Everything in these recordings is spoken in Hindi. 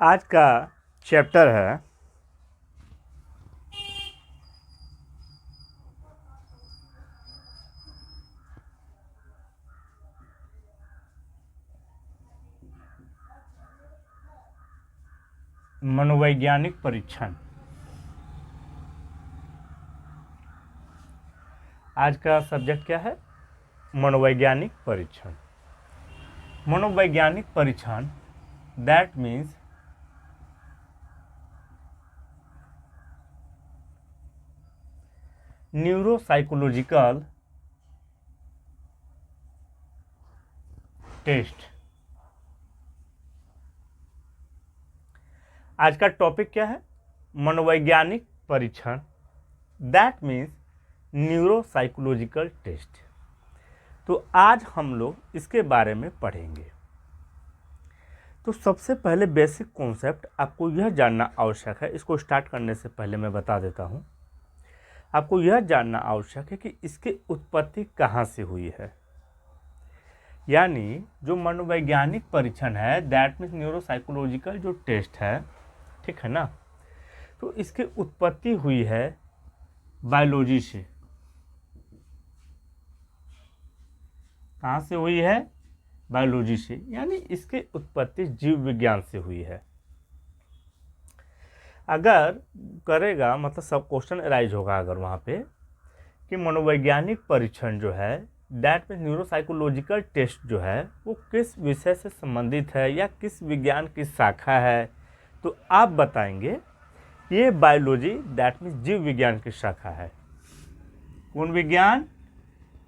आज का चैप्टर है मनोवैज्ञानिक परीक्षण। आज का सब्जेक्ट क्या है? मनोवैज्ञानिक परीक्षण। मनोवैज्ञानिक परीक्षण दैट मीन्स न्यूरोसाइकोलॉजिकल टेस्ट। आज का टॉपिक क्या है? मनोवैज्ञानिक परीक्षण दैट मीन्स न्यूरोसाइकोलॉजिकल टेस्ट। तो आज हम लोग इसके बारे में पढ़ेंगे। तो सबसे पहले बेसिक कॉन्सेप्ट आपको यह जानना आवश्यक है। इसको स्टार्ट करने से पहले मैं बता देता हूँ, आपको यह जानना आवश्यक है कि इसकी उत्पत्ति कहाँ से हुई है। यानी जो मनोवैज्ञानिक परीक्षण है दैट मीन्स न्यूरोसाइकोलॉजिकल जो टेस्ट है, ठीक है ना, तो इसकी उत्पत्ति हुई है बायोलॉजी से। कहाँ से हुई है? बायोलॉजी से। यानी इसकी उत्पत्ति जीव विज्ञान से हुई है। अगर करेगा मतलब सब क्वेश्चन अराइज होगा अगर वहाँ पे कि मनोवैज्ञानिक परीक्षण जो है दैट मीन्स न्यूरोसाइकोलॉजिकल टेस्ट जो है वो किस विषय से संबंधित है या किस विज्ञान की शाखा है, तो आप बताएंगे ये बायोलॉजी दैट मीन्स जीव विज्ञान की शाखा है। कौन विज्ञान?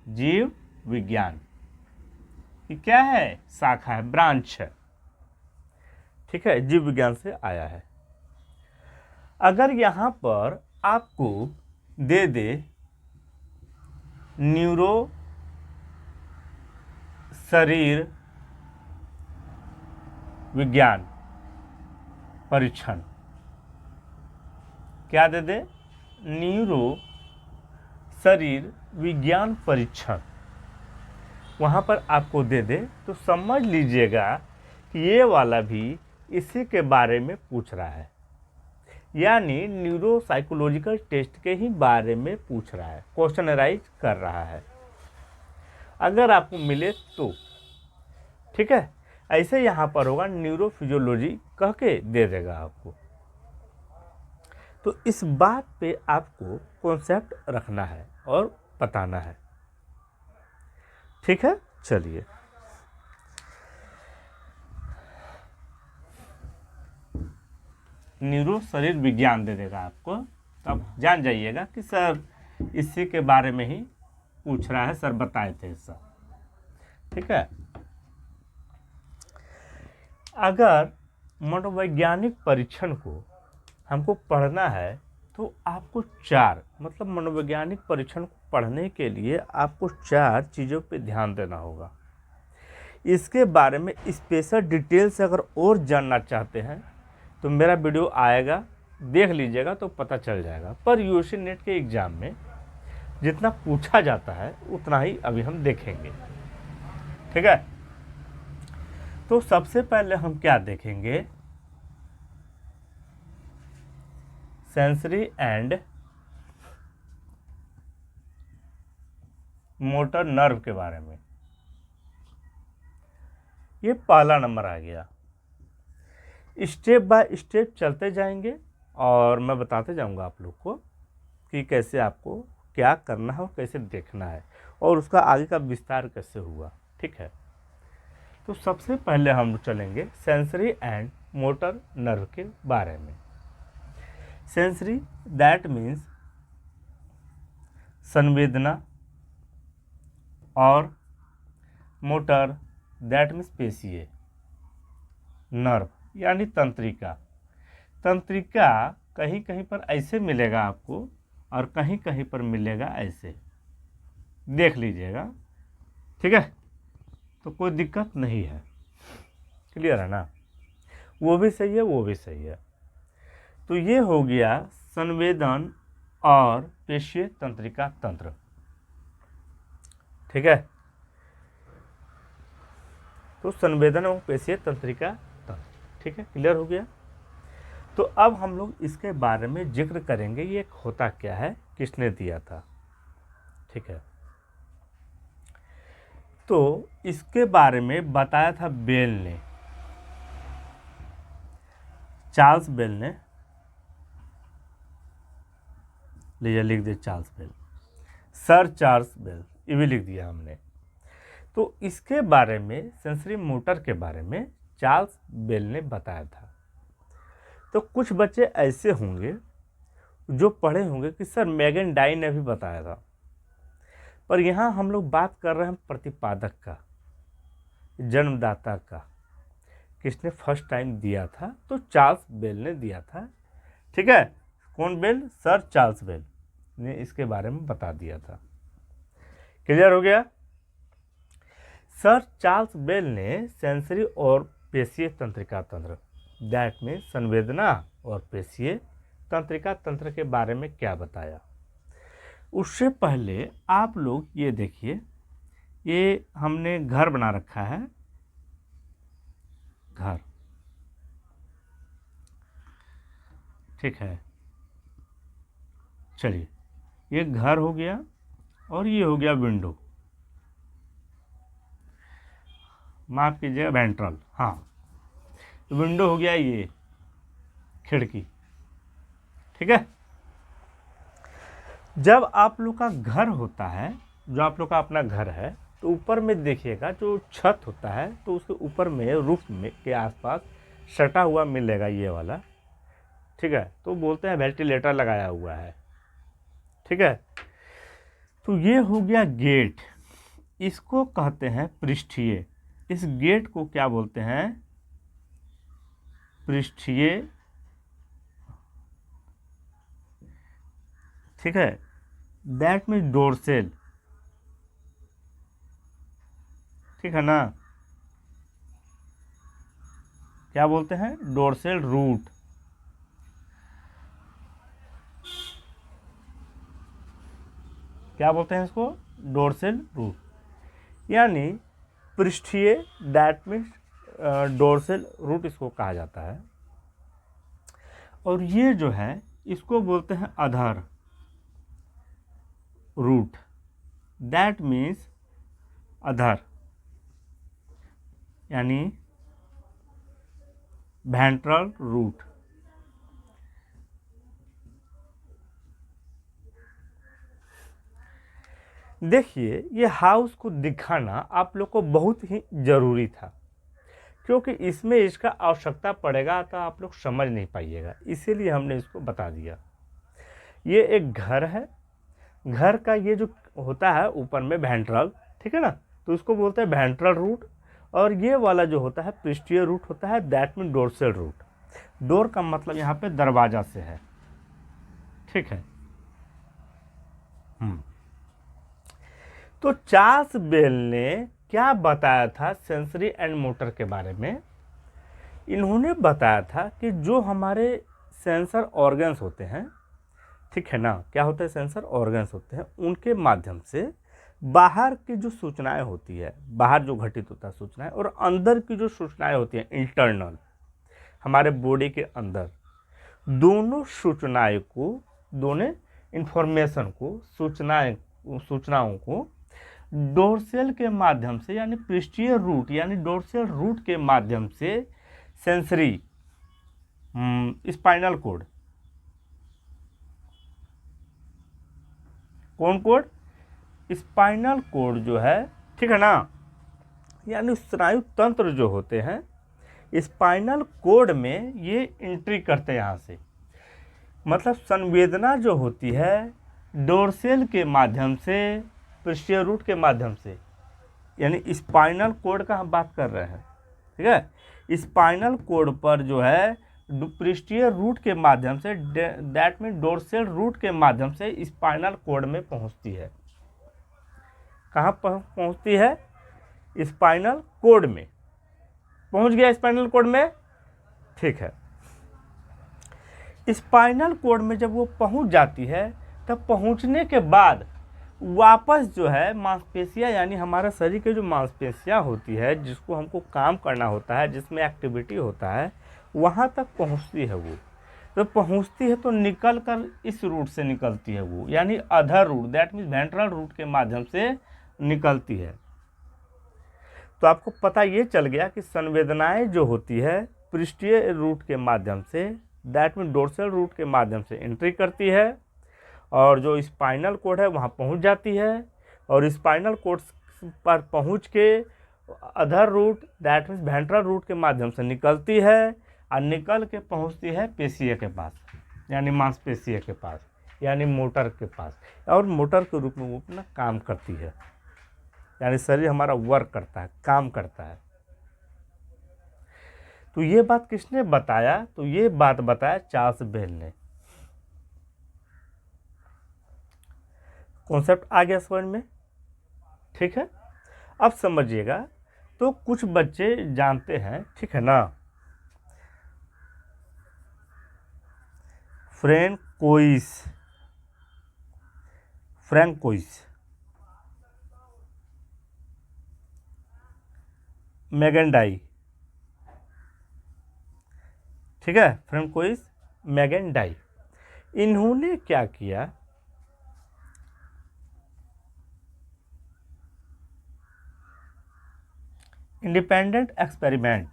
जीव विज्ञान। ये क्या है? शाखा है, ब्रांच है, ठीक है, जीव विज्ञान से आया है। अगर यहाँ पर आपको दे दे न्यूरो शरीर विज्ञान परीक्षण, क्या दे दे? न्यूरो शरीर विज्ञान परीक्षण, वहाँ पर आपको दे दे तो समझ लीजिएगा कि ये वाला भी इसी के बारे में पूछ रहा है। यानी न्यूरोसाइकोलॉजिकल टेस्ट के ही बारे में पूछ रहा है, क्वेश्चन अराइज कर रहा है अगर आपको मिले तो, ठीक है। ऐसे यहाँ पर होगा न्यूरोफिजियोलॉजी कह के दे देगा आपको। तो इस बात पे आपको कॉन्सेप्ट रखना है और बताना है, ठीक है। चलिए, न्यूरो शरीर विज्ञान दे देगा आपको, तो आप जान जाइएगा कि सर इसी के बारे में ही पूछ रहा है, सर बताए थे सर, ठीक है। अगर मनोवैज्ञानिक परीक्षण को हमको पढ़ना है तो आपको चार मतलब मनोवैज्ञानिक परीक्षण को पढ़ने के लिए आपको चार चीज़ों पे ध्यान देना होगा। इसके बारे में स्पेशल डिटेल से अगर और जानना चाहते हैं तो मेरा वीडियो आएगा, देख लीजिएगा तो पता चल जाएगा। पर यूसी नेट के एग्ज़ाम में जितना पूछा जाता है उतना ही अभी हम देखेंगे, ठीक है। तो सबसे पहले हम क्या देखेंगे? सेंसरी एंड मोटर नर्व के बारे में। ये पहला नंबर आ गया। स्टेप बाय स्टेप चलते जाएंगे और मैं बताते जाऊंगा आप लोग को कि कैसे आपको क्या करना है और कैसे देखना है और उसका आगे का विस्तार कैसे हुआ, ठीक है। तो सबसे पहले हम चलेंगे सेंसरी एंड मोटर नर्व के बारे में। सेंसरी दैट मीन्स संवेदना और मोटर दैट मीन्स पेशीय, नर्व यानी तंत्रिका। तंत्रिका कहीं कहीं पर ऐसे मिलेगा आपको और कहीं कहीं पर मिलेगा ऐसे, देख लीजिएगा, ठीक है। तो कोई दिक्कत नहीं है, क्लियर है ना। वो भी सही है, वो भी सही है। तो ये हो गया संवेदन और पेशीय तंत्रिका तंत्र, ठीक है। तो संवेदन और पेशीय तंत्रिका तंत्र, ठीक है, क्लियर हो गया। तो अब हम लोग इसके बारे में जिक्र करेंगे, ये होता क्या है, किसने दिया था। ठीक है, तो इसके बारे में बताया था बेल ने, चार्ल्स बेल ने। लीजिए लिख दिया Charles Bell, sir Charles Bell, ये भी लिख दिया हमने। तो इसके बारे में, सेंसरी मोटर के बारे में चार्ल्स बेल ने बताया था। तो कुछ बच्चे ऐसे होंगे जो पढ़े होंगे कि सर मेगन डाई ने भी बताया था, पर यहाँ हम लोग बात कर रहे हैं प्रतिपादक का, जन्मदाता का, किसने फर्स्ट टाइम दिया था, तो चार्ल्स बेल ने दिया था। ठीक है, कौन बेल, सर चार्ल्स बेल ने इसके बारे में बता दिया था। क्लियर हो गया। सर चार्ल्स बेल ने सेंसरी और पेशीय तंत्रिका तंत्र, दैट मीन संवेदना और पेशीय तंत्रिका तंत्र के बारे में क्या बताया। उससे पहले आप लोग ये देखिए, ये हमने घर बना रखा है, घर। ठीक है, चलिए ये घर हो गया और ये हो गया विंडो, माफ कीजिएगा वेंट्रल, हाँ विंडो हो गया, ये खिड़की। ठीक है, जब आप लोग का घर होता है, जो आप लोग का अपना घर है, तो ऊपर में देखिएगा जो छत होता है, तो उसके ऊपर में रूफ में के आसपास सटा हुआ मिलेगा ये वाला। ठीक है, तो बोलते हैं वेंटिलेटर लगाया हुआ है। ठीक है, तो ये हो गया गेट, इसको कहते हैं पृष्ठीय। इस गेट को क्या बोलते हैं, पृष्ठीय। ठीक है, दैट मीन्स डोरसेल। ठीक है ना, क्या बोलते हैं, डोरसेल रूट। क्या बोलते हैं इसको, डोरसेल रूट, यानी पृष्ठीय, दैट मीन्स डोरसेल रूट इसको कहा जाता है। और ये जो है इसको बोलते हैं अधर रूट, दैट मीन्स अधर, यानी वेंट्रल रूट। देखिए ये हाउस को दिखाना आप लोग को बहुत ही ज़रूरी था, क्योंकि इसमें इसका आवश्यकता पड़ेगा तो आप लोग समझ नहीं पाइएगा, इसीलिए हमने इसको बता दिया। ये एक घर है, घर का ये जो होता है ऊपर में वेंट्रल, ठीक है ना, तो उसको बोलते हैं वेंट्रल रूट। और ये वाला जो होता है पृष्ठीय रूट होता है, दैट मीन डोरसेल रूट। डोर का मतलब यहाँ पे दरवाजा से है। ठीक है, तो चार्ल्स बेल ने क्या बताया था सेंसरी एंड मोटर के बारे में। इन्होंने बताया था कि जो हमारे सेंसर ऑर्गन्स होते हैं, ठीक है ना, क्या होता है, सेंसर ऑर्गन्स होते हैं, उनके माध्यम से बाहर की जो सूचनाएं होती है, बाहर जो घटित होता है सूचनाएं, और अंदर की जो सूचनाएं होती हैं इंटरनल, हमारे बॉडी के अंदर, दोनों सूचनाएं को, दोनों इंफॉर्मेशन को, सूचनाओं को डोरसेल के माध्यम से, यानी पृष्ठीय रूट यानी डोरसेल रूट के माध्यम से सेंसरी, स्पाइनल कोड, कौन कोड, स्पाइनल कोड जो है, ठीक है ना, यानी स्नायु तंत्र जो होते हैं, स्पाइनल कोड में ये एंट्री करते हैं यहाँ से। मतलब संवेदना जो होती है डोरसेल के माध्यम से, पृष्ठीय रूट के माध्यम से, यानी स्पाइनल कोड का हम बात कर रहे हैं। ठीक है, स्पाइनल कोड पर जो है पृष्ठीय रूट के माध्यम से, दैट मीन डोरसेल रूट के माध्यम से स्पाइनल कोड में पहुंचती है। कहाँ पहुंचती है, स्पाइनल कोड में पहुंच गया, स्पाइनल कोड में। ठीक है, स्पाइनल कोड में जब वो पहुंच जाती है, तब पहुंचने के बाद वापस जो है मांसपेशियां, यानी हमारा शरीर के जो मांसपेशियां होती है, जिसको हमको काम करना होता है, जिसमें एक्टिविटी होता है, वहाँ तक पहुँचती है वो। तो पहुंचती है तो निकल कर इस रूट से निकलती है वो, यानी other root, that means ventral root के माध्यम से निकलती है। तो आपको पता ये चल गया कि संवेदनाएं जो होती है पृष्ठीय रूट के माध्यम से, दैट मीन्स डोर्सल रूट के माध्यम से एंट्री करती है, और जो स्पाइनल कोड है वहाँ पहुँच जाती है, और स्पाइनल कोड पर पहुँच के other root, that means ventral root के माध्यम से निकलती है, और निकल के पहुँचती है पेशीय के पास, यानी मांसपेशीय के पास, यानी मोटर के पास, और मोटर के रूप में वो अपना काम करती है, यानी शरीर हमारा वर्क करता है, काम करता है। तो ये बात किसने बताया? तो ये बात बताया चार्ल्स बेल ने। कॉन्सेप्ट आ गया समझ में? ठीक है, अब समझिएगा। तो कुछ बच्चे जानते हैं, ठीक है ना, फ्रैंकोइस, मैगेंडाई, ठीक है, फ्रैंकोइस, मैगेंडाई, इन्होंने क्या किया, इंडिपेंडेंट एक्सपेरिमेंट,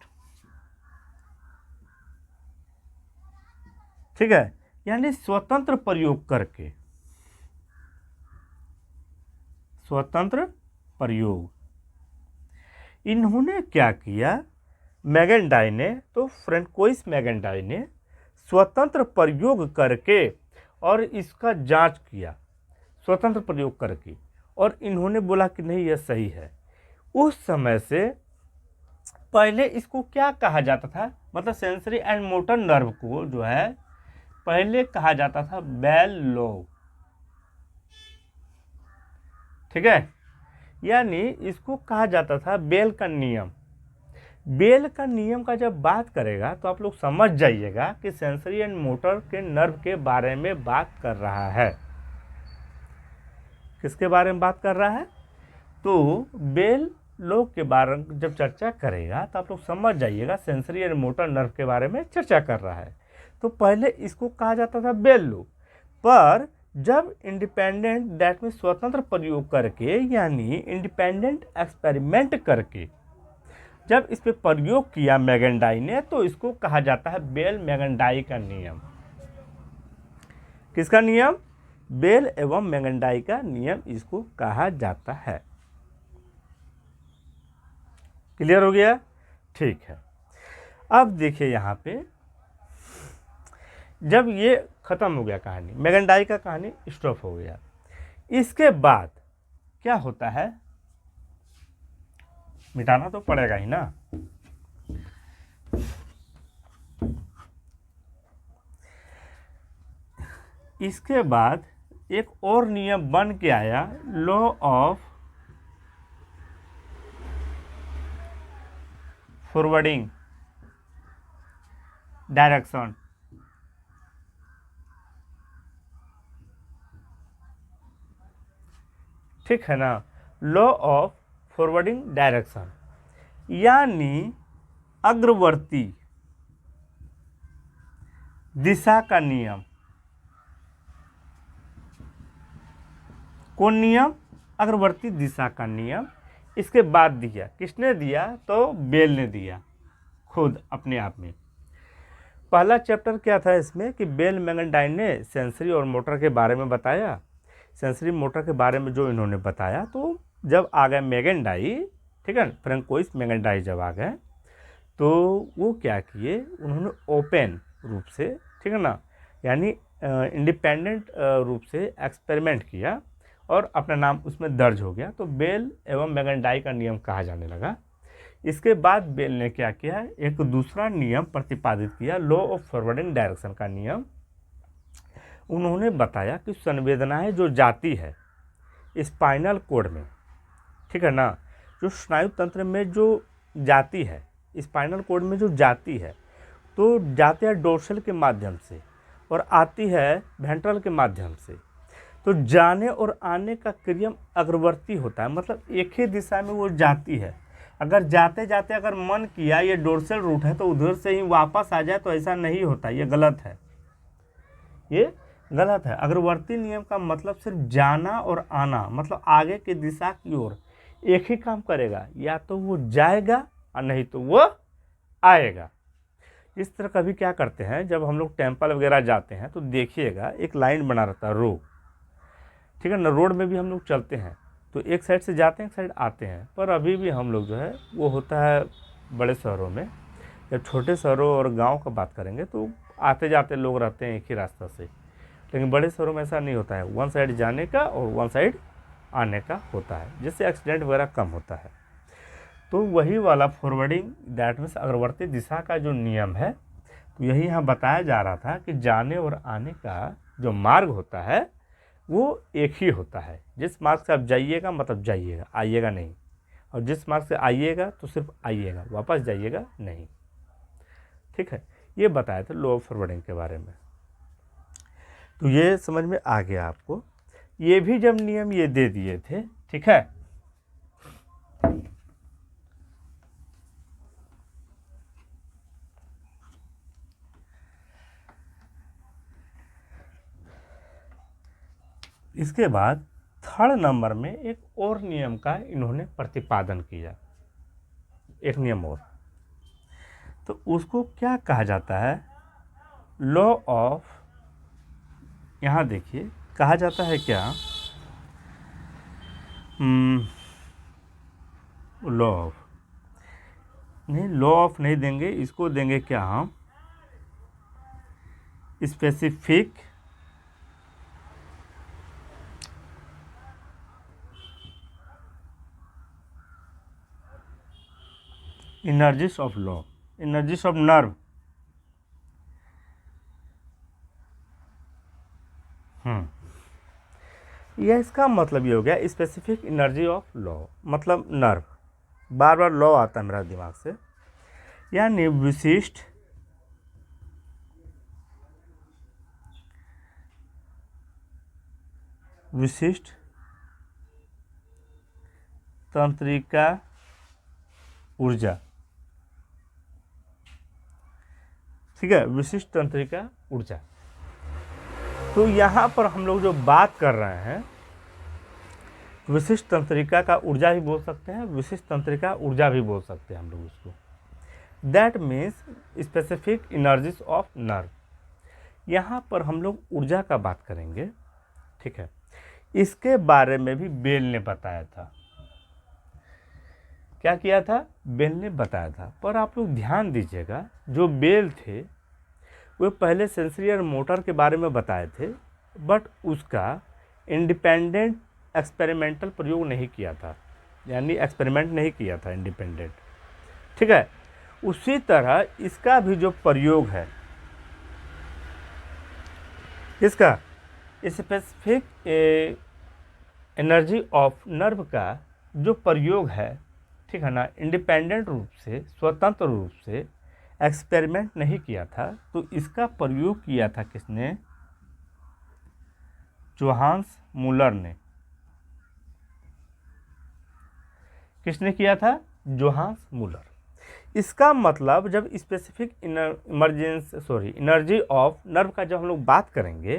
ठीक है, यानी स्वतंत्र प्रयोग करके, स्वतंत्र प्रयोग, इन्होंने क्या किया, मैगेंडाई ने, तो फ्रैंकोइस मैगेंडाई ने स्वतंत्र प्रयोग करके और इसका जांच किया, स्वतंत्र प्रयोग करके, और इन्होंने बोला कि नहीं यह सही है। उस समय से पहले इसको क्या कहा जाता था, मतलब सेंसरी एंड मोटर नर्व को जो है पहले कहा जाता था बेल लॉ, ठीक है, यानी इसको कहा जाता था बेल का नियम। बेल का नियम का जब बात करेगा तो आप लोग समझ जाइएगा कि सेंसरी एंड मोटर के नर्व के बारे में बात कर रहा है। किसके बारे में बात कर रहा है? तो बेल लॉ के बारे में जब चर्चा करेगा तो आप लोग समझ जाइएगा सेंसरी एंड मोटर नर्व के बारे में चर्चा कर रहा है। तो पहले इसको कहा जाता था बेल लॉ, पर जब इंडिपेंडेंट, दैट मीन्स स्वतंत्र प्रयोग करके, यानी इंडिपेंडेंट एक्सपेरिमेंट करके जब इस पे प्रयोग किया मैगेंडाई ने, तो इसको कहा जाता है बेल मैगेंडाई का नियम। किसका नियम? बेल एवं मैगेंडाई का नियम इसको कहा जाता है। क्लियर हो गया? ठीक है। अब देखिए यहाँ पे, जब ये खत्म हो गया कहानी, मैगेंडाई का कहानी स्टॉप हो गया, इसके बाद क्या होता है? मिटाना तो पड़ेगा ही ना। इसके बाद एक और नियम बन के आया, लॉ ऑफ फॉरवर्डिंग डायरेक्शन। ठीक है ना, लॉ ऑफ फॉरवर्डिंग डायरेक्शन, यानी अग्रवर्ती दिशा का नियम। कौन नियम? अग्रवर्ती दिशा का नियम। इसके बाद दिया, किसने दिया? तो बेल ने दिया खुद अपने आप में। पहला चैप्टर क्या था इसमें कि बेल मैगेंडाई ने सेंसरी और मोटर के बारे में बताया। सेंसरी मोटर के बारे में जो इन्होंने बताया, तो जब आ गए मैगेंडाई, ठीक है, फ्रैंकोइस मैगेंडाई जब आ गए तो वो क्या किए, उन्होंने ओपन रूप से, ठीक है ना, यानी इंडिपेंडेंट रूप से एक्सपेरिमेंट किया और अपना नाम उसमें दर्ज हो गया, तो बेल एवं मैगेंडाई का नियम कहा जाने लगा। इसके बाद बेल ने क्या किया, एक दूसरा नियम प्रतिपादित किया, लॉ ऑफ फॉरवर्डिंग डायरेक्शन का नियम। उन्होंने बताया कि संवेदनाएं जो जाती है स्पाइनल कोड में, ठीक है ना, जो स्नायु तंत्र में जो जाती है, स्पाइनल कोड में जो जाती है, तो जाती है डोर्सल के माध्यम से और आती है वेंट्रल के माध्यम से। तो जाने और आने का क्रिया अग्रवर्ती होता है, मतलब एक ही दिशा में वो जाती है। अगर जाते जाते अगर मन किया ये डोर्सल रूट है तो उधर से ही वापस आ जाए, तो ऐसा नहीं होता, ये गलत है। ये गलत है। अग्रवर्ती नियम का मतलब सिर्फ जाना और आना, मतलब आगे की दिशा की ओर एक ही काम करेगा, या तो वो जाएगा और नहीं तो वो आएगा। इस तरह कभी क्या करते हैं, जब हम लोग टेम्पल वगैरह जाते हैं तो देखिएगा एक लाइन बना रहता है, रो, ठीक है ना। रोड में भी हम लोग चलते हैं तो एक साइड से जाते हैं एक साइड आते हैं, पर अभी भी हम लोग जो है वो होता है बड़े शहरों में। जब छोटे शहरों और गांव का बात करेंगे तो आते जाते लोग रहते हैं एक ही रास्ता से, लेकिन बड़े शहरों में ऐसा नहीं होता है, वन साइड जाने का और वन साइड आने का होता है, जिससे एक्सीडेंट वगैरह कम होता है। तो वही वाला फॉरवर्डिंग दैट मीन्स अग्रवर्ती दिशा का जो नियम है, तो यही यहाँ बताया जा रहा था कि जाने और आने का जो मार्ग होता है वो एक ही होता है। जिस मार्ग से आप जाइएगा मतलब जाइएगा, आइएगा नहीं, और जिस मार्ग से आइएगा तो सिर्फ आइएगा, वापस जाइएगा नहीं। ठीक है, ये बताया था लो ऑफ फॉरवर्डिंग के बारे में। तो ये समझ में आ गया आपको। ये भी जब नियम ये दे दिए थे, ठीक है, इसके बाद थर्ड नंबर में एक और नियम का इन्होंने प्रतिपादन किया, एक नियम और। तो उसको क्या कहा जाता है, लॉ ऑफ, यहाँ देखिए कहा जाता है क्या, लॉ ऑफ नहीं, लॉ ऑफ नहीं देंगे, इसको देंगे क्या हम, specific energies of law, energies of nerve. यह इसका मतलब ये हो गया स्पेसिफिक एनर्जी ऑफ लॉ, मतलब नर्व, बार बार लॉ आता है मेरा दिमाग से, यानी विशिष्ट तंत्रिका ऊर्जा, ठीक है, विशिष्ट तंत्रिका ऊर्जा। तो यहाँ पर हम लोग जो बात कर रहे हैं, विशिष्ट तंत्रिका का ऊर्जा भी बोल सकते हैं, विशिष्ट तंत्रिका ऊर्जा भी बोल सकते हैं हम लोग उसको। That means specific energies of nerve. यहाँ पर हम लोग ऊर्जा का बात करेंगे, ठीक है। इसके बारे में भी बेल ने बताया था, क्या किया था, बेल ने बताया था। पर आप लोग ध्यान दीजिएगा, जो बेल थे वो पहले सेंसरी मोटर के बारे में बताए थे, बट उसका इंडिपेंडेंट एक्सपेरिमेंटल प्रयोग नहीं किया था, यानी एक्सपेरिमेंट नहीं किया था इंडिपेंडेंट, ठीक है। उसी तरह इसका भी जो प्रयोग है, इसका स्पेसिफिक एनर्जी ऑफ नर्व का जो प्रयोग है, ठीक है ना, इंडिपेंडेंट रूप से, स्वतंत्र रूप से एक्सपेरिमेंट नहीं किया था। तो इसका प्रयोग किया था किसने, जोहान्स मूलर ने। किसने किया था, जोहान्स मूलर। इसका मतलब जब स्पेसिफिक एनर्जी ऑफ नर्व का जब हम लोग बात करेंगे,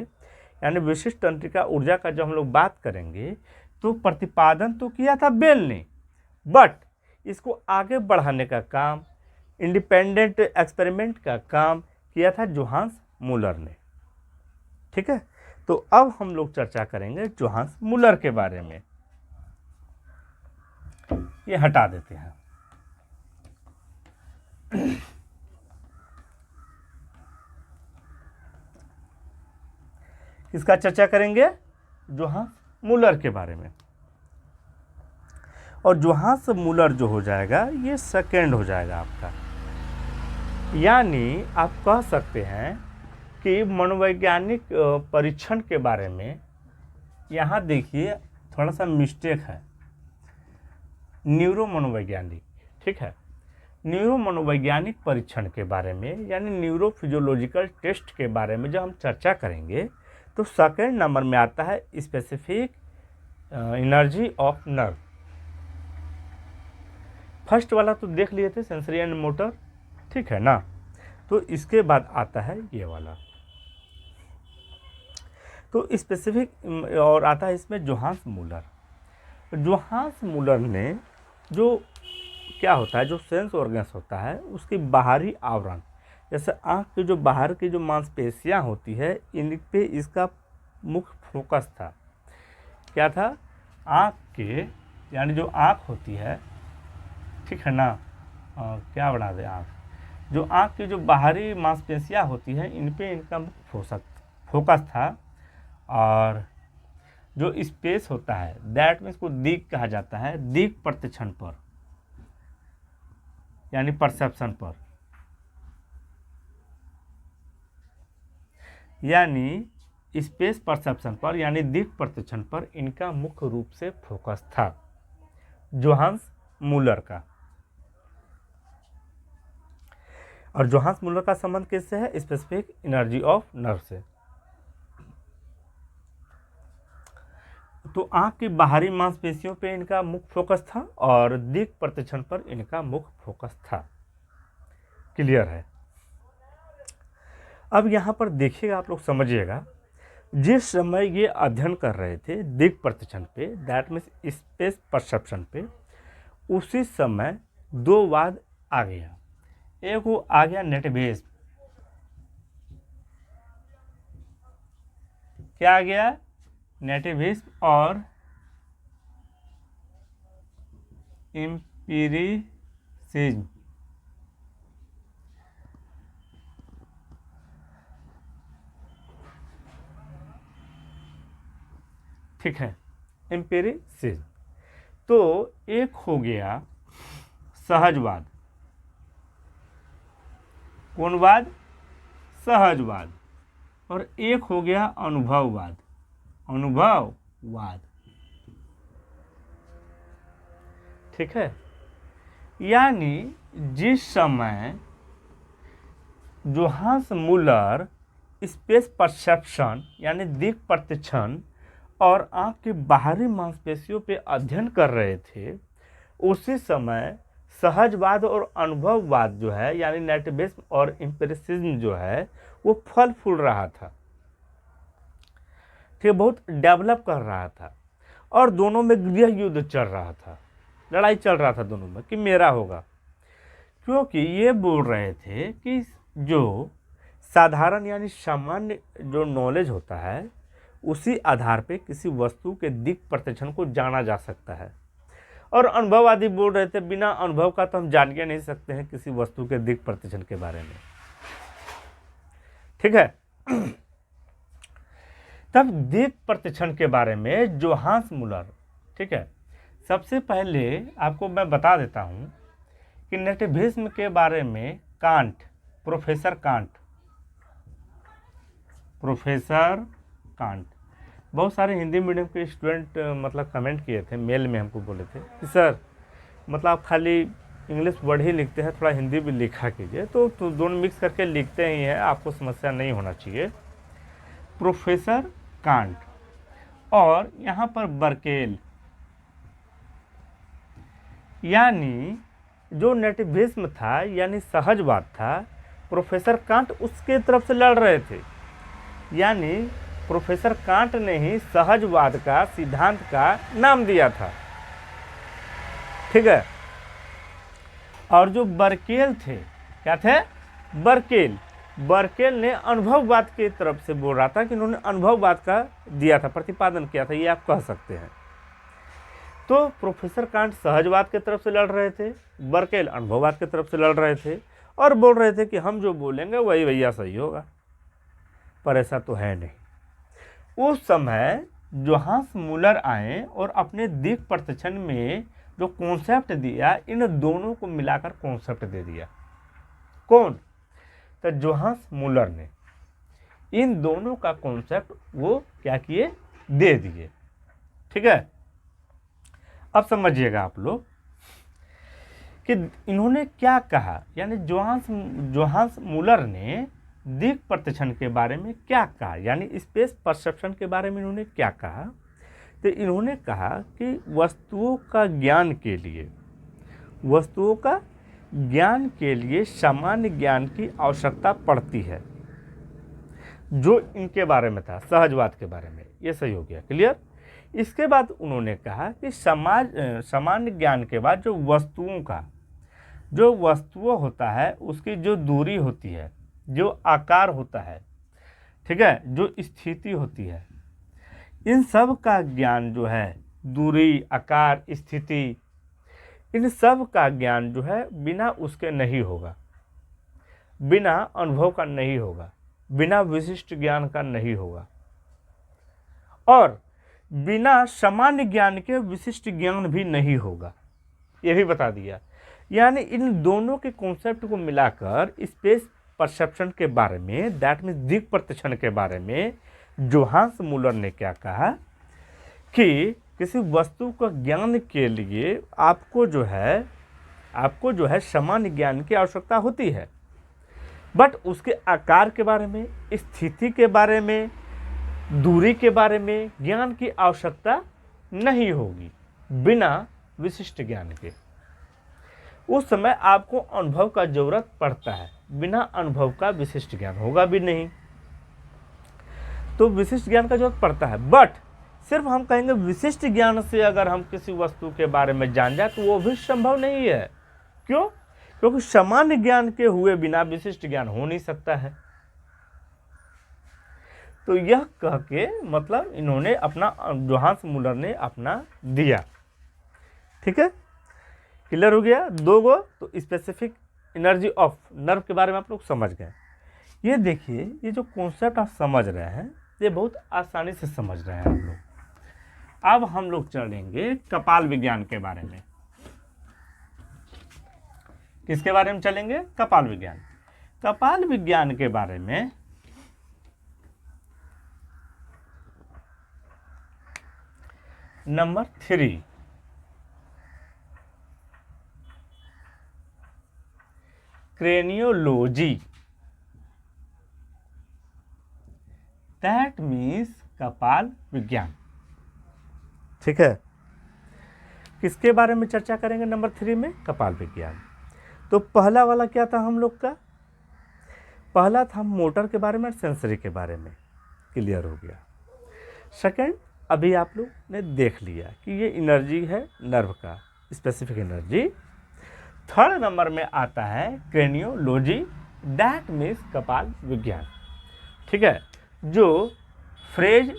यानी विशिष्ट तंत्रिका ऊर्जा का जब हम लोग बात करेंगे, तो प्रतिपादन तो किया था बेल ने, बट इसको आगे बढ़ाने का काम, इंडिपेंडेंट एक्सपेरिमेंट का काम किया था जोहान्स मूलर ने, ठीक है। तो अब हम लोग चर्चा करेंगे जोहान्स मूलर के बारे में। ये हटा देते हैं। इसका चर्चा करेंगे जोहान्स मूलर के बारे में, और जोहान्स मूलर जो हो जाएगा ये सेकेंड हो जाएगा आपका। यानी आप कह सकते हैं कि मनोवैज्ञानिक परीक्षण के बारे में, यहाँ देखिए थोड़ा सा मिस्टेक है, न्यूरो मनोवैज्ञानिक, ठीक है। न्यूरो मनोवैज्ञानिक परीक्षण के बारे में, यानी न्यूरो फिजियोलॉजिकल टेस्ट के बारे में जब हम चर्चा करेंगे, तो सेकेंड नंबर में आता है specific energy of nerve. First वाला तो देख लिए थे, सेंसरी एंड मोटर, ठीक है ना। तो इसके बाद आता है ये वाला, तो स्पेसिफिक और आता है इसमें जोहान्स मूलर। जोहान्स मूलर ने जो क्या होता है, जो सेंस ऑर्गन्स होता है उसकी बाहरी आवरण, जैसे आँख की जो बाहर की जो मांसपेशियाँ होती है, इन पे इसका मुख्य फोकस था। क्या था? आँख के, यानी जो आँख होती है, ठीक है ना, क्या बना दे आँख, जो आँख की जो बाहरी मांसपेशियाँ होती हैं इन पे इनका फोकस था। और जो स्पेस होता है दैट में इसको दिक कहा जाता है, दिक प्रतिक्षण पर, यानी परसेप्शन पर, यानी स्पेस परसेप्शन पर, यानी दिक प्रतिक्षण पर इनका मुख्य रूप से फोकस था जोहान्स मूलर का। और जोहान्स मूलर का संबंध किससे है? स्पेसिफिक एनर्जी ऑफ नर्व से। तो आँख की बाहरी मांसपेशियों पे इनका मुख्य फोकस था और दिक प्रतिक्षण पर इनका मुख्य फोकस था। क्लियर है? अब यहाँ पर देखिएगा, आप लोग समझिएगा, जिस समय ये अध्ययन कर रहे थे दिक प्रतिक्षण पे, दैट मीन्स स्पेस परसेप्शन पे, उसी समय दो वाद आ गया। एक वो आ गया नेटिविज्म। क्या आ गया? नेटिविज्म और एम्पिरिसिज्म। ठीक है, एम्पिरिसिज्म। तो एक हो गया सहजवाद। कौन वाद? सहजवाद। और एक हो गया अनुभववाद। अनुभववाद। ठीक है, यानी जिस समय जोहान्स मूलर स्पेस परसेप्शन यानी दिक प्रतिक्षण और आँख की बाहरी मांसपेशियों पे अध्ययन कर रहे थे, उसी समय सहजवाद और अनुभववाद जो है, यानी नेटिविज्म और एम्पिरिसिज्म जो है, वो फल फूल रहा था। ठीक, बहुत डेवलप कर रहा था। और दोनों में गृह युद्ध चल रहा था, लड़ाई चल रहा था दोनों में कि मेरा होगा। क्योंकि ये बोल रहे थे कि जो साधारण यानी सामान्य जो नॉलेज होता है, उसी आधार पे किसी वस्तु के दिक प्रतिक्षण को जाना जा सकता है। और अनुभववादी बोल रहे थे बिना अनुभव का तो हम जान के नहीं सकते हैं किसी वस्तु के दिक प्रतिक्षण के बारे में। ठीक है, तब दिक प्रतिक्षण के बारे में जोहान्स मूलर, ठीक है, सबसे पहले आपको मैं बता देता हूं कि नेटिविज्म के बारे में कांट, प्रोफेसर कांट, बहुत सारे हिंदी मीडियम के स्टूडेंट मतलब कमेंट किए थे, मेल में हमको बोले थे कि सर मतलब आप खाली इंग्लिश वर्ड ही लिखते हैं, थोड़ा हिंदी भी लिखा कीजिए। तो दोनों मिक्स करके लिखते ही हैं, आपको समस्या नहीं होना चाहिए। प्रोफेसर कांट और यहाँ पर बर्केल, यानी जो नेटिविज्म था यानी सहजवाद था, प्रोफेसर कांट उसके तरफ से लड़ रहे थे। यानी प्रोफेसर कांट ने ही सहजवाद का सिद्धांत का नाम दिया था। ठीक है, और जो बर्केल थे, क्या थे? बर्केल ने अनुभववाद की तरफ से बोल रहा था कि उन्होंने अनुभववाद का दिया था, प्रतिपादन किया था, ये आप कह सकते हैं। तो प्रोफेसर कांट सहजवाद की तरफ से लड़ रहे थे, बर्केल अनुभववाद की तरफ से लड़ रहे थे और बोल रहे थे कि हम जो बोलेंगे वही भैया सही होगा। पर ऐसा तो है नहीं। उस समय जोहान्स मूलर आए और अपने दिक प्रतिक्षण में जो कॉन्सेप्ट दिया, इन दोनों को मिलाकर कॉन्सेप्ट दे दिया। कौन? तो जोहान्स मूलर ने इन दोनों का कॉन्सेप्ट वो क्या किए? दे दिए। ठीक है, अब समझिएगा आप लोग कि इन्होंने क्या कहा, यानी जोहान्स मूलर ने दिक प्रतिक्षण के बारे में क्या कहा, यानी स्पेस परसेप्शन के बारे में इन्होंने क्या कहा। तो इन्होंने कहा कि वस्तुओं का ज्ञान के लिए सामान्य ज्ञान की आवश्यकता पड़ती है। जो इनके बारे में था, सहजवाद के बारे में। ये सही हो गया, क्लियर। इसके बाद उन्होंने कहा कि सामान्य ज्ञान के बाद जो वस्तुओं होता है उसकी जो दूरी होती है, जो आकार होता है, ठीक है, जो स्थिति होती है, इन सब का ज्ञान जो है, दूरी, आकार, स्थिति, इन सब का ज्ञान जो है बिना उसके नहीं होगा, बिना अनुभव का नहीं होगा, बिना विशिष्ट ज्ञान का नहीं होगा, और बिना सामान्य ज्ञान के विशिष्ट ज्ञान भी नहीं होगा। ये भी बता दिया। यानी इन दोनों के कॉन्सेप्ट को मिलाकर स्पेस परसेप्शन के बारे में, दैट मीन्स दिक् प्रत्यक्षण के बारे में, जोहान्स मूलर ने क्या कहा कि किसी वस्तु का ज्ञान के लिए आपको जो है सामान्य ज्ञान की आवश्यकता होती है, बट उसके आकार के बारे में, स्थिति के बारे में, दूरी के बारे में ज्ञान की आवश्यकता नहीं होगी बिना विशिष्ट ज्ञान के। उस समय आपको अनुभव का जरूरत पड़ता है, बिना अनुभव का विशिष्ट ज्ञान होगा भी नहीं। तो विशिष्ट ज्ञान का जरूरत पड़ता है, बट सिर्फ हम कहेंगे विशिष्ट ज्ञान से अगर हम किसी वस्तु के बारे में जान जाए तो वो भी संभव नहीं है। क्यों? क्योंकि सामान्य ज्ञान के हुए बिना विशिष्ट ज्ञान हो नहीं सकता है। तो यह कह के मतलब इन्होंने अपना, जोहान्स मूलर ने अपना दिया। ठीक है, क्लियर हो गया। दो गो तो स्पेसिफिक एनर्जी ऑफ नर्व के बारे में आप लोग समझ गए। ये देखिए, ये जो कॉन्सेप्ट आप समझ रहे हैं ये बहुत आसानी से समझ रहे हैं आप लोग। अब हम लोग चलेंगे कपाल विज्ञान के बारे में। किसके बारे में चलेंगे? कपाल विज्ञान। कपाल विज्ञान के बारे में नंबर 3, क्रेनियोलॉजी, दैट मीन्स कपाल विज्ञान। ठीक है, किसके बारे में चर्चा करेंगे नंबर 3 में? कपाल विज्ञान। तो पहला वाला क्या था हम लोग का? पहला था मोटर के बारे में, सेंसरी के बारे में। क्लियर हो गया। सेकंड, अभी आप लोग ने देख लिया कि ये एनर्जी है नर्व का, स्पेसिफिक एनर्जी। थर्ड नंबर में आता है क्रेनियोलॉजी, दैट मीन्स कपाल विज्ञान। ठीक है, जो फ्रेज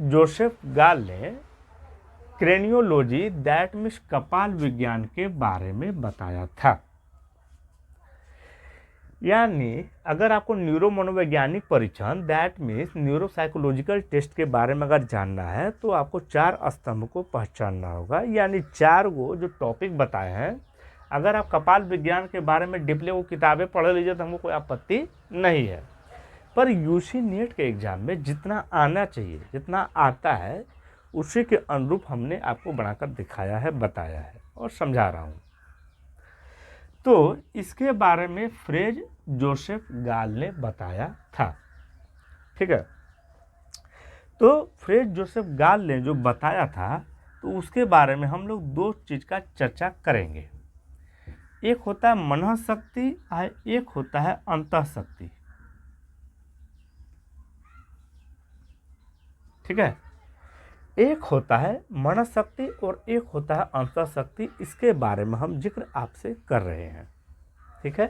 जोसेफ गाल ने क्रेनियोलॉजी, दैट मीन्स कपाल विज्ञान के बारे में बताया था। यानी अगर आपको न्यूरो मनोवैज्ञानिक परीक्षण, दैट मीन्स न्यूरोसाइकोलॉजिकल टेस्ट के बारे में अगर जानना है तो आपको 4 स्तंभ को पहचानना होगा। यानी 4 गो जो टॉपिक बताए हैं, अगर आप कपाल विज्ञान के बारे में डीपली वो किताबें पढ़ लीजिए तो हमको कोई आपत्ति नहीं है। पर यूसी नेट के एग्जाम में जितना आना चाहिए, जितना आता है, उसी के अनुरूप हमने आपको बनाकर दिखाया है, बताया है और समझा रहा हूँ। तो इसके बारे में फ्रेज जोसेफ गाल ने बताया था। ठीक है, तो फ्रेज जोसेफ गाल ने जो बताया था तो उसके बारे में हम लोग 2 चीज़ का चर्चा करेंगे। एक होता है मनःशक्ति और एक होता है अंतःशक्ति। ठीक है, एक होता है मनःशक्ति और एक होता है अंतःशक्ति। इसके बारे में हम जिक्र आपसे कर रहे हैं। ठीक है,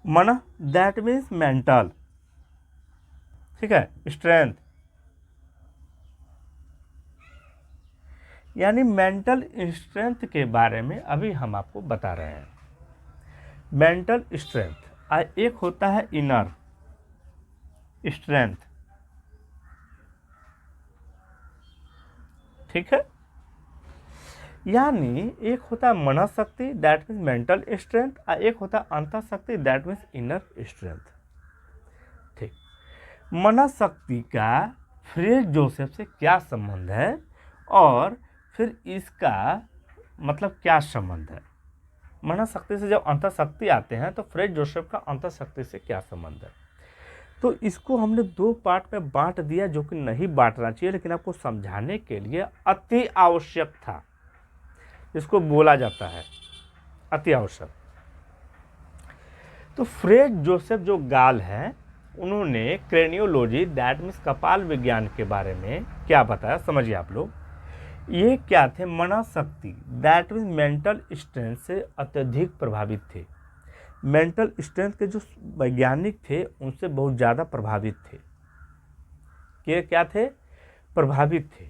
मन, दैट मीन्स मेंटल, ठीक है, स्ट्रेंथ, यानी मेंटल स्ट्रेंथ के बारे में अभी हम आपको बता रहे हैं। मेंटल स्ट्रेंथ, एक होता है इनर स्ट्रेंथ। ठीक है, यानी एक होता है मनःशक्ति, दैट मीन्स मेंटल स्ट्रेंथ, और एक होता है अंतःशक्ति, दैट मीन्स इनर स्ट्रेंथ। ठीक, मनःशक्ति का फ्रेज जोसेफ से क्या संबंध है और फिर इसका मतलब क्या संबंध है? मनःशक्ति से जब अंतःशक्ति आते हैं तो फ्रेज जोसेफ का अंतःशक्ति से क्या संबंध है? तो इसको हमने दो पार्ट में बांट दिया, जो कि नहीं बांटना चाहिए, लेकिन आपको समझाने के लिए अति आवश्यक था, इसको बोला जाता है अति आवश्यक। तो फ्रेज जोसेफ जो गाल हैं, उन्होंने क्रेनियोलॉजी दैट मीन्स कपाल विज्ञान के बारे में क्या बताया, समझिए आप लोग। ये क्या थे, मनोशक्ति दैट मीन्स मेंटल स्ट्रेंथ से अत्यधिक प्रभावित थे। मेंटल स्ट्रेंथ के जो वैज्ञानिक थे उनसे बहुत ज़्यादा प्रभावित थे। ये क्या थे, प्रभावित थे,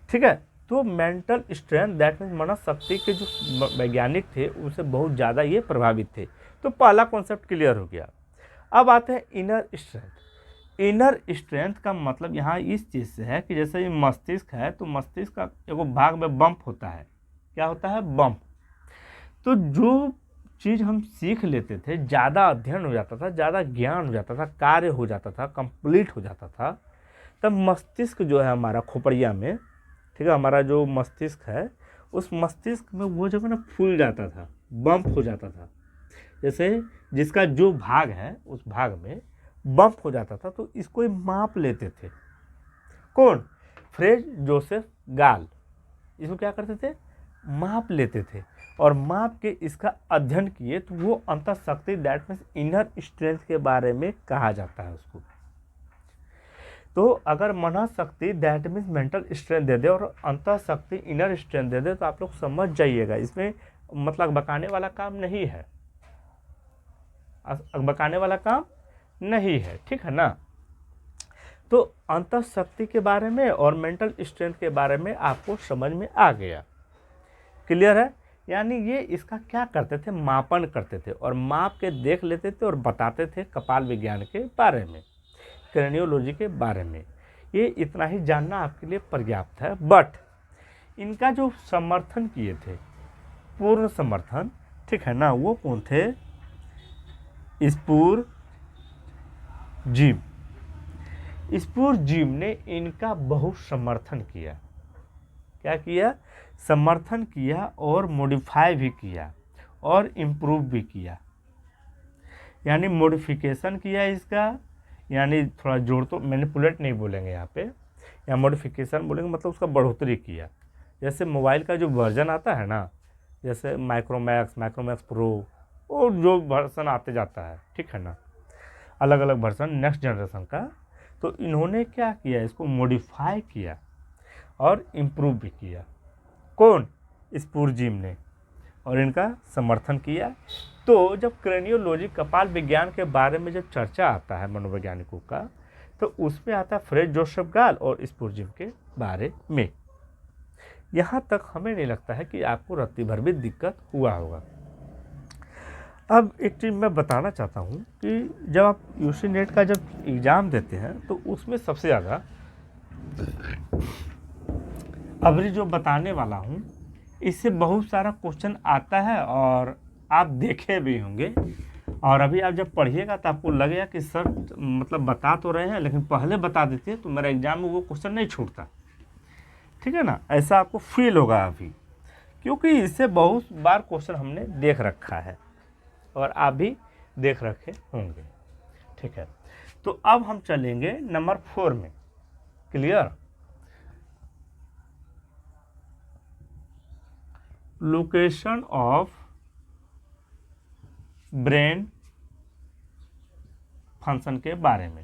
ठीक है। तो मेंटल स्ट्रेंथ दैट मीन्स मनोशक्ति के जो वैज्ञानिक थे उनसे बहुत ज़्यादा ये प्रभावित थे। तो पहला कॉन्सेप्ट क्लियर हो गया। अब आते हैं इनर स्ट्रेंथ। इनर स्ट्रेंथ का मतलब यहाँ इस चीज़ से है कि जैसे ये मस्तिष्क है, तो मस्तिष्क का एक भाग में बम्प होता है, क्या होता है, बम्प। तो जो चीज़ हम सीख लेते थे, ज़्यादा अध्ययन हो जाता था, ज़्यादा ज्ञान हो जाता था, कार्य हो जाता था, कंप्लीट हो जाता था, तब मस्तिष्क जो है हमारा खोपड़िया में, ठीक है, हमारा जो मस्तिष्क है उस मस्तिष्क में वो जो है ना फूल जाता था, बम्प हो जाता था। जैसे जिसका जो भाग है उस भाग में बम्प हो जाता था, तो इसको ये माप लेते थे। कौन, फ्रेज जोसेफ गाल, इसको क्या करते थे, माप लेते थे, और माप के इसका अध्ययन किए, तो वो अंतःशक्ति दैट मीन्स इनर स्ट्रेंथ के बारे में कहा जाता है उसको। तो अगर मनोशक्ति दैट मीन्स मेंटल स्ट्रेंथ दे दे और अंतःशक्ति इनर स्ट्रेंथ दे दे, तो आप लोग समझ जाइएगा, इसमें मतलब बकाने वाला काम नहीं है, बकाने वाला काम नहीं है, ठीक है ना। तो अंतःशक्ति के बारे में और मेंटल स्ट्रेंथ के बारे में आपको समझ में आ गया, क्लियर है। यानी ये इसका क्या करते थे, मापन करते थे, और माप के देख लेते थे और बताते थे कपाल विज्ञान के बारे में, क्रेनियोलॉजी के बारे में। ये इतना ही जानना आपके लिए पर्याप्त है। बट इनका जो समर्थन किए थे, पूर्ण समर्थन, ठीक है ना, वो कौन थे, स्पूर जिम। स्पूर जिम ने इनका बहुत समर्थन किया, क्या किया, समर्थन किया, और मॉडिफाई भी किया और इम्प्रूव भी किया। यानी मॉडिफिकेशन किया इसका, यानी थोड़ा जोड़, तो मैनिपुलेट नहीं बोलेंगे यहाँ पे, या मॉडिफिकेशन बोलेंगे, मतलब उसका बढ़ोतरी किया। जैसे मोबाइल का जो वर्जन आता है ना, जैसे माइक्रोमैक्स, माइक्रोमैक्स प्रो, और जो वर्जन आते जाता है, ठीक है ना, अलग अलग वर्जन नेक्स्ट जनरेशन का, तो इन्होंने क्या किया, इसको मॉडिफाई किया और इम्प्रूव भी किया। कौन, स्पूर जिम ने, और इनका समर्थन किया। तो जब क्रेनियोलॉजी कपाल विज्ञान के बारे में जब चर्चा आता है मनोवैज्ञानिकों का, तो उसमें आता है फ्रेज जोसेफ गाल और स्पूर जिम के बारे में। यहाँ तक हमें नहीं लगता है कि आपको रत्ती भर भी दिक्कत हुआ होगा। अब एक चीज़ मैं बताना चाहता हूँ कि जब आप यूसी नेट का जब एग्ज़ाम देते हैं, तो उसमें सबसे ज़्यादा अभी जो बताने वाला हूँ, इससे बहुत सारा क्वेश्चन आता है, और आप देखे भी होंगे, और अभी आप जब पढ़िएगा तो आपको लगेगा कि सर मतलब बता तो रहे हैं, लेकिन पहले बता देते हैं तो मेरा एग्ज़ाम में वो क्वेश्चन नहीं छूटता, ठीक है ना। ऐसा आपको फील होगा अभी, क्योंकि इससे बहुत बार क्वेश्चन हमने देख रखा है, और आप भी देख रखे होंगे, ठीक है। तो अब हम चलेंगे नंबर 4 में, clear. Location of brain function के बारे में,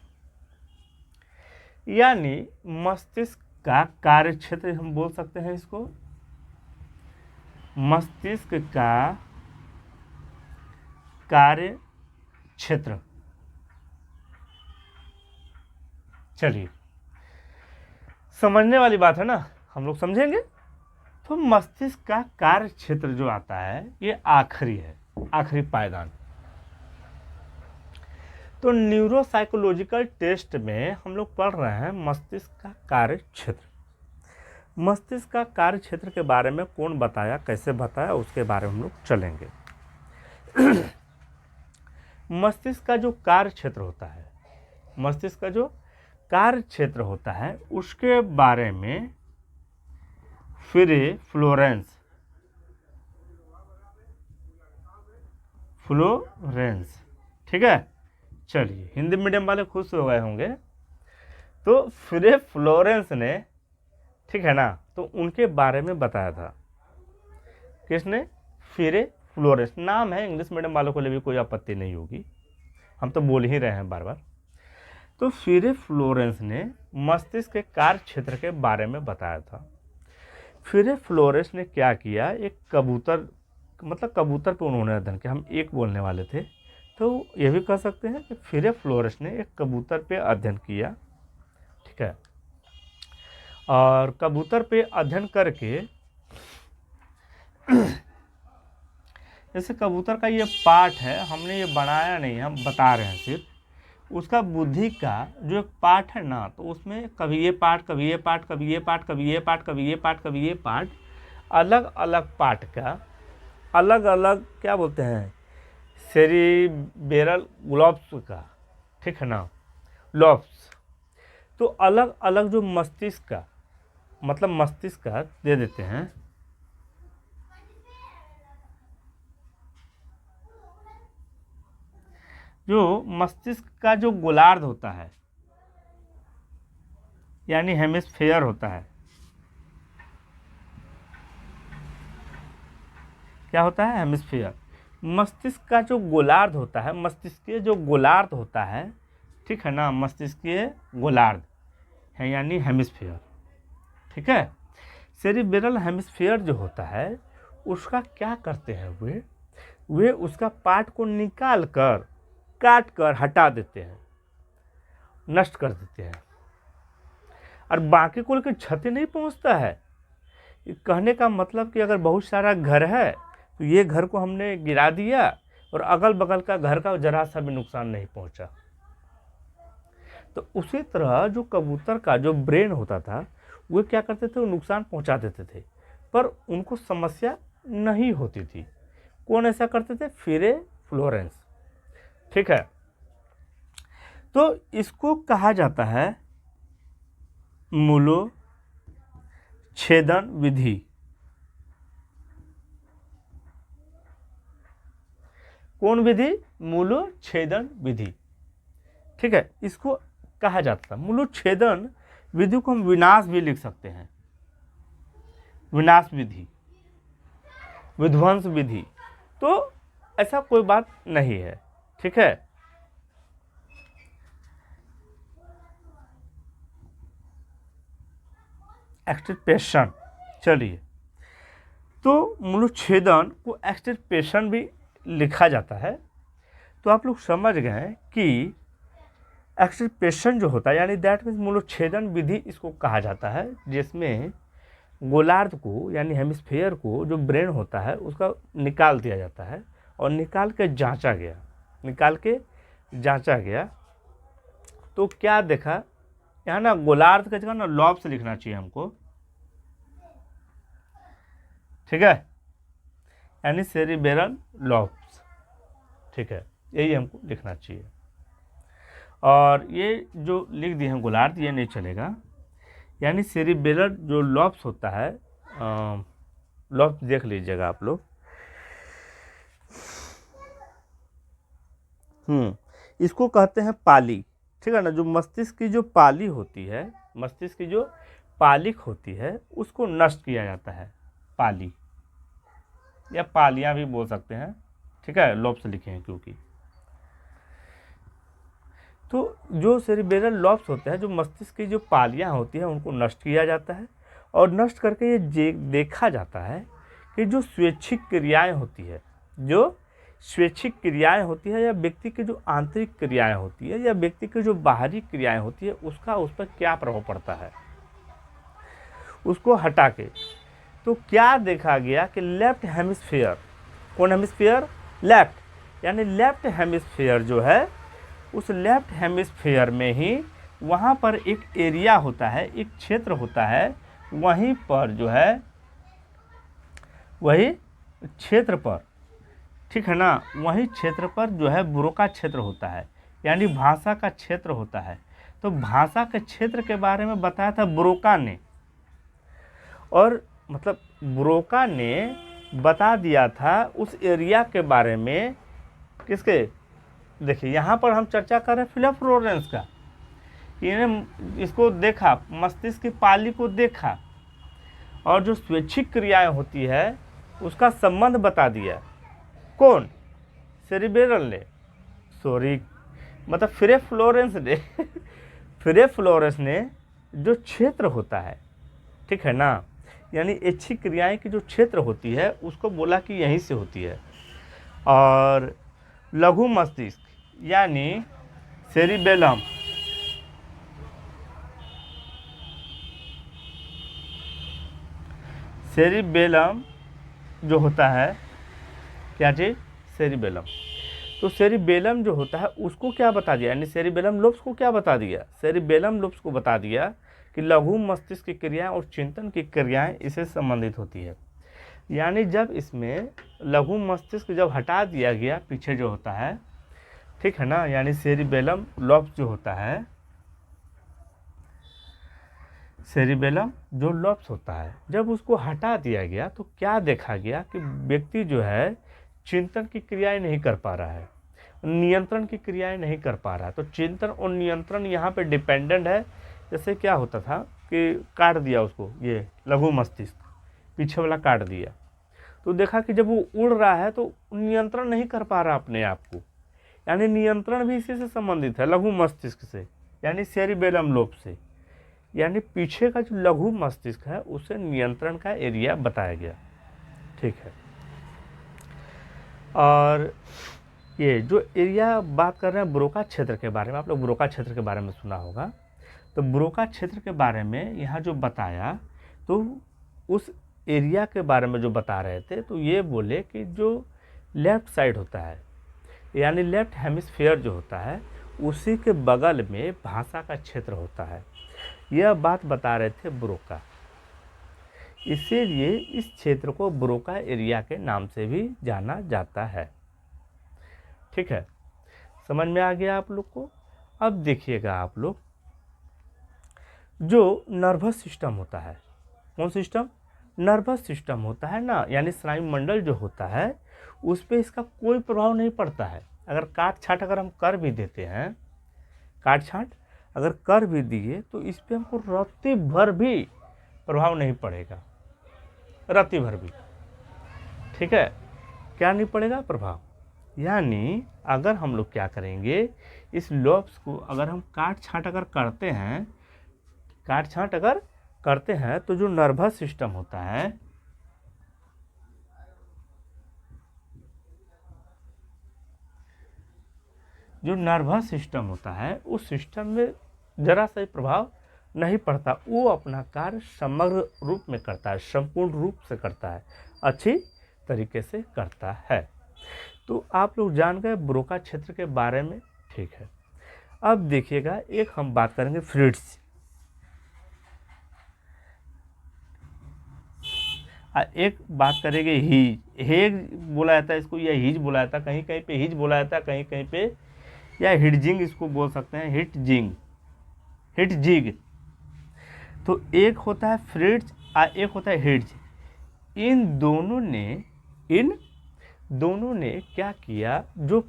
यानी मस्तिष्क का कार्य क्षेत्र हम बोल सकते हैं इसको, मस्तिष्क का कार्य क्षेत्र। चलिए, समझने वाली बात है ना, हम लोग समझेंगे। तो मस्तिष्क का कार्य क्षेत्र जो आता है, ये आखिरी है, आखिरी पायदान। तो न्यूरोसाइकोलॉजिकल टेस्ट में हम लोग पढ़ रहे हैं मस्तिष्क का कार्य क्षेत्र। मस्तिष्क का कार्य क्षेत्र के बारे में कौन बताया, कैसे बताया, उसके बारे में हम लोग चलेंगे। मस्तिष्क का जो कार्य क्षेत्र होता है, मस्तिष्क का जो कार्य क्षेत्र होता है, उसके बारे में फ्लोरेंस, ठीक है, चलिए, हिंदी मीडियम वाले खुश हो गए होंगे। तो फ्रे फ्लोरेंस ने, ठीक है ना, तो उनके बारे में बताया था। किसने? फ्रे फ्लोरेंस। नाम है, इंग्लिश मीडियम वालों को लिए भी कोई आपत्ति नहीं होगी, हम तो बोल ही रहे हैं बार बार। तो फ्रे फ्लोरेंस ने मस्तिष्क के कार्य क्षेत्र के बारे में बताया था। फ्रे फ्लोरेंस ने क्या किया, एक कबूतर, मतलब कबूतर पे उन्होंने अध्ययन किया। हम एक बोलने वाले थे, तो ये भी कह सकते हैं कि फ्रे फ्लोरेंस ने एक कबूतर पे अध्ययन किया, ठीक है। और कबूतर पे अध्ययन करके जैसे कबूतर का ये पार्ट है, हमने ये बनाया नहीं, हम बता रहे हैं सिर्फ। उसका बुद्धि का जो एक पार्ट है ना, तो उसमें कभी ये पार्ट, कभी ये पार्ट, कभी ये पार्ट, कभी ये पार्ट, कभी ये पार्ट, कभी ये पार्ट, अलग अलग पार्ट का अलग अलग क्या बोलते हैं, सेरिबेरल ग्लोब्स का, ठीक है ना, लॉब्स। तो अलग अलग जो मस्तिष्क का, मतलब मस्तिष्क का दे देते हैं। जो मस्तिष्क का जो गोलार्ध होता है, यानी हेमिस्फेयर होता है, क्या होता है? हेमिस्फेयर। मस्तिष्क का जो गोलार्ध होता है, मस्तिष्कीय जो गोलार्ध होता है, ठीक है ना, मस्तिष्कीय गोलार्ध है यानी हेमिस्फेयर, ठीक है। सेरिब्रल हेमिस्फेयर जो होता है, उसका क्या करते हैं वे उसका पार्ट को निकाल कर, काट कर हटा देते हैं, नष्ट कर देते हैं, और बाकी को लेकर क्षति नहीं पहुंचता है। कहने का मतलब कि अगर बहुत सारा घर है तो ये घर को हमने गिरा दिया और अगल बगल का घर का जरा सा भी नुकसान नहीं पहुंचा। तो उसी तरह जो कबूतर का जो ब्रेन होता था, वो क्या करते थे, वो नुकसान पहुंचा देते थे, पर उनको समस्या नहीं होती थी। कौन ऐसा करते थे? फ्रे फ्लोरेंस, ठीक है। तो इसको कहा जाता है मूलोच्छेदन विधि। कौन विधि? मूलोच्छेदन विधि, ठीक है। इसको कहा जाता है मूलोच्छेदन विधि को हम विनाश भी लिख सकते हैं, विनाश विधि, विध्वंस विधि। तो ऐसा कोई बात नहीं है, ठीक है। एक्सटिर्पेशन, चलिए, तो मूलोच्छेदन को एक्सटिर्पेशन भी लिखा जाता है। तो आप लोग समझ गए कि एक्सटिर्पेशन जो होता है, यानी दैट मीन्स मूलोच्छेदन विधि इसको कहा जाता है, जिसमें गोलार्ध को यानी हेमिस्फेयर को, जो ब्रेन होता है, उसका निकाल दिया जाता है और निकाल के जांचा गया, तो क्या देखा यहाँ ना, गोलार्ध का जगह ना लॉब्स लिखना चाहिए हमको, ठीक है, यानी सेरिब्रल लॉब्स, ठीक है, यही हमको लिखना चाहिए। और ये जो लिख दिए हैं गोलार्ध, ये नहीं चलेगा, यानी सेरिब्रल जो लॉब्स होता है, लॉब्स देख लीजिएगा आप लोग। इसको कहते हैं पाली, ठीक है ना। जो मस्तिष्क की जो पाली होती है, मस्तिष्क की जो पालिक होती है, उसको नष्ट किया जाता है, पाली या पालियां भी बोल सकते हैं, ठीक है, लॉब्स लिखे हैं क्योंकि। तो जो सेरिब्रल लॉब्स होते हैं, जो मस्तिष्क की जो पालियां होती हैं, उनको नष्ट किया जाता है, और नष्ट करके ये देखा जाता है कि जो स्वैच्छिक क्रियाएं होती है, जो स्वैच्छिक क्रियाएं होती है, या व्यक्ति की जो आंतरिक क्रियाएं होती है, या व्यक्ति की जो बाहरी क्रियाएं होती है, उसका उस पर क्या प्रभाव पड़ता है, उसको हटा के। तो क्या देखा गया कि लेफ्ट हेमिस्फीयर, कौन हेमिस्फीयर? लेफ्ट, यानी लेफ्ट हेमिस्फीयर जो है, उस लेफ्ट हेमिस्फीयर में ही वहाँ पर एक एरिया होता है, एक क्षेत्र होता है, वहीं पर जो है, वही क्षेत्र पर, ठीक है ना, वही क्षेत्र पर जो है ब्रोका क्षेत्र होता है, यानी भाषा का क्षेत्र होता है। तो भाषा के क्षेत्र के बारे में बताया था ब्रोका ने, और मतलब ब्रोका ने बता दिया था उस एरिया के बारे में, किसके? देखिए यहाँ पर हम चर्चा कर रहे हैं फिलिप फ्लोरेंस का। इन्हें इसको देखा, मस्तिष्क की पाली को देखा और जो स्वैच्छिक क्रियाएं होती है उसका संबंध बता दिया। कौन? सेरिबेरल ने, सॉरी मतलब फिलिप फ्लोरेंस ने फिलिप फ्लोरेंस ने जो क्षेत्र होता है, ठीक है ना, यानी ऐच्छिक क्रियाएं की जो क्षेत्र होती है उसको बोला कि यहीं से होती है। और लघु मस्तिष्क यानी सेरिबेलम, सेरिबेलम जो होता है, क्या चीज़? सेरिबेलम। तो सेरिबेलम जो होता है उसको क्या बता दिया, यानी सेरिबेलम लोब्स को क्या बता दिया? सेरिबेलम लोब्स को बता दिया कि लघु मस्तिष्क की क्रियाएं और चिंतन की क्रियाएं इससे संबंधित होती है। यानी जब इसमें लघु मस्तिष्क जब हटा दिया गया, पीछे जो होता है, ठीक है ना, यानी सेरिबेलम लोब्स जो होता है, सेरिबेलम जो लोब्स होता है, जब उसको हटा दिया गया तो क्या देखा गया कि व्यक्ति जो है चिंतन की क्रियाएं नहीं कर पा रहा है, नियंत्रण की क्रियाएं नहीं कर पा रहा है। तो चिंतन और नियंत्रण यहाँ पे डिपेंडेंट है। जैसे क्या होता था कि काट दिया उसको, ये लघु मस्तिष्क पीछे वाला काट दिया, तो देखा कि जब वो उड़ रहा है तो नियंत्रण नहीं कर पा रहा अपने आप को, यानी नियंत्रण भी इसी से संबंधित है, लघु मस्तिष्क से, यानी सेरिबेलम लोब से। यानी पीछे का जो लघु मस्तिष्क है उसे नियंत्रण का एरिया बताया गया, ठीक है। और ये जो एरिया बात कर रहे हैं ब्रोका क्षेत्र के बारे में, आप लोग ब्रोका क्षेत्र के बारे में सुना होगा। तो ब्रोका क्षेत्र के बारे में यहाँ जो बताया, तो उस एरिया के बारे में जो बता रहे थे, तो ये बोले कि जो लेफ़्ट साइड होता है, यानी लेफ़्ट हेमिस्फीयर जो होता है, उसी के बगल में भाषा का क्षेत्र होता है। यह बात बता रहे थे ब्रोका, इसीलिए इस क्षेत्र को ब्रोका एरिया के नाम से भी जाना जाता है, ठीक है। समझ में आ गया आप लोग को? अब देखिएगा आप लोग, जो नर्वस सिस्टम होता है, कौन सिस्टम? नर्वस सिस्टम होता है ना, यानी स्नायु मंडल जो होता है उस पर इसका कोई प्रभाव नहीं पड़ता है। अगर काट छाँट अगर हम कर भी देते हैं, काट छाँट अगर कर भी दिए तो इस पर हमको रत्ती भर भी प्रभाव नहीं पड़ेगा, रत्ती भर भी, ठीक है। क्या नहीं पड़ेगा? प्रभाव। यानी अगर हम लोग क्या करेंगे, इस लोब्स को अगर हम काट छाँट अगर करते हैं, काट छाँट अगर करते हैं, तो जो नर्वस सिस्टम होता है, जो नर्वस सिस्टम होता है उस सिस्टम में जरा सा प्रभाव नहीं पड़ता। वो अपना कार्य समग्र रूप में करता है, संपूर्ण रूप से करता है, अच्छी तरीके से करता है। तो आप लोग जान गए ब्रोका क्षेत्र के बारे में, ठीक है। अब देखिएगा, एक हम बात करेंगे फ्रिट्ज। एक बात करेंगे हीज। हेज बोला जाता है इसको, या हीज बोला जाता है, कहीं कहीं पे हीज बोला जाता है, कहीं कहीं पे, या हिटजिंग इसको बोल सकते हैं, हिटजिंग, हिटजिग। तो एक होता है फ्रिट्ज और एक होता है हिट्ज। इन दोनों ने क्या किया, जो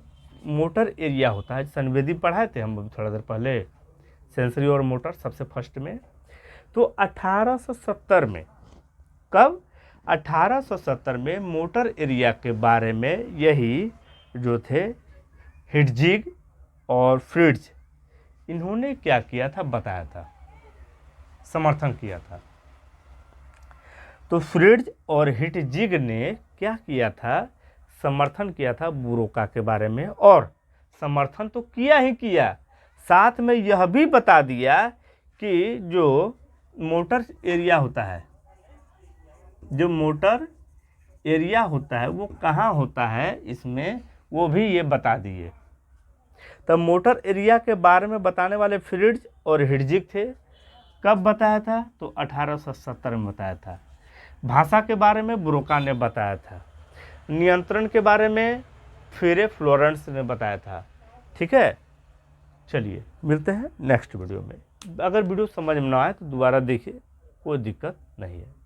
मोटर एरिया होता है, संवेदी पढ़ाए थे हम थोड़ा देर पहले, सेंसरी और मोटर सबसे फर्स्ट में। तो 1870 में, कब? 1870 में मोटर एरिया के बारे में यही जो थे हिटजिग और फ्रिट्ज, इन्होंने क्या किया था, बताया था, समर्थन किया था। तो फ्रिट्ज और हिटजिग ने क्या किया था, समर्थन किया था ब्रोका के बारे में। और समर्थन तो किया ही किया, साथ में यह भी बता दिया कि जो मोटर एरिया होता है, जो मोटर एरिया होता है वो कहाँ होता है इसमें, वो भी ये बता दिए। तब मोटर एरिया के बारे में बताने वाले फ्रिट्ज और हिटजिग थे। कब बताया था? तो 1870 में बताया था। भाषा के बारे में ब्रोका ने बताया था। नियंत्रण के बारे में फिलिप फ्लोरेंस ने बताया था, ठीक है। चलिए मिलते हैं नेक्स्ट वीडियो में। अगर वीडियो समझ में ना आए तो दोबारा देखिए, कोई दिक्कत नहीं है।